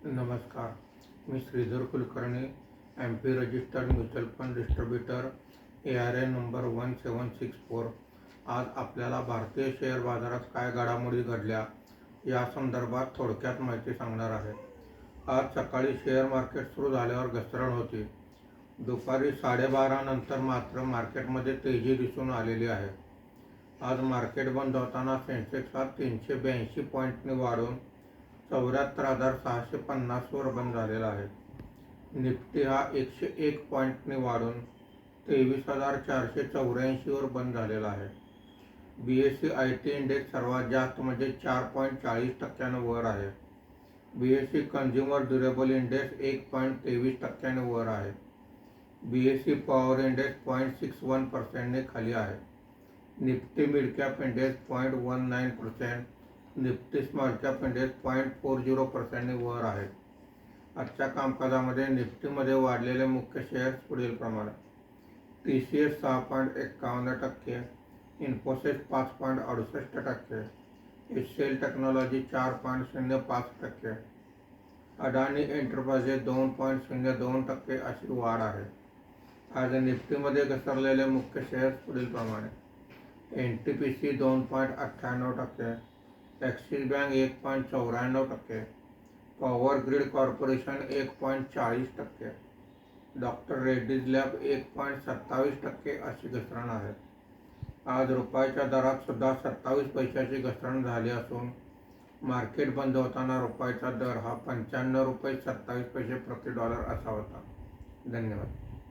नमस्कार. मी Shridhar Kulkarni, MP registered mutual fund distributor, ARN number 1764. आज आपल्याला भारतीय शेअर बाजारात काय घडामोडी घडल्या या संदर्भात थोडक्यात माहिती सांगणार आहे. आज सकाळी शेअर मार्केट सुरू झाल्यावर घसरण होती. दुपारी 12:30 नंतर मात्र मार्केटमध्ये तेजी दिसून आलेली आहे. आज मार्केट बंद होताना सेन्सेक्स हा 382 पॉईंटने वाढून 74,650 वर बंद झालेला आहे. निफ्टी हा 101 पॉईंटने वाढून 23,484 वर बंद झालेला आहे. BSE IT इंडेक्स सर्वात जास्त म्हणजे 4.40% वर आहे. BSE कंझ्युमर ड्युरेबल इंडेक्स 1.23% वर आहे. BSE पॉवर इंडेक्स 0.61% खाली आहे. Nifty mid cap index 0.19%, Nifty small cap index 0.40% वर आहे. आजच्या कामकाजामध्ये निफ्टीमध्ये वाढलेले मुख्य शेअर्स पुढील प्रमाणे: TCS 6.51%, इन्फोसिस 5.68%, HCL टेक्नॉलॉजी 4.05%, अडानी एंटरप्राइजेस 2.02% अशी वाढ आहे. आज निफ्टीमध्ये घसरलेले मुख्य शेअर्स पुढील प्रमाणे: NTPC 2.98%, axis bank 1.94%, power grid corporation 1.40%, doctor Reddy's lab 1.27% अशी घसरण आहे. आज रुपयाच्या दरात सुद्धा 27 पैशाची घसरण झाली असून मार्केट बंद होताना रुपयाचा दर हा ₹95.27 प्रति डॉलर असा होता. धन्यवाद.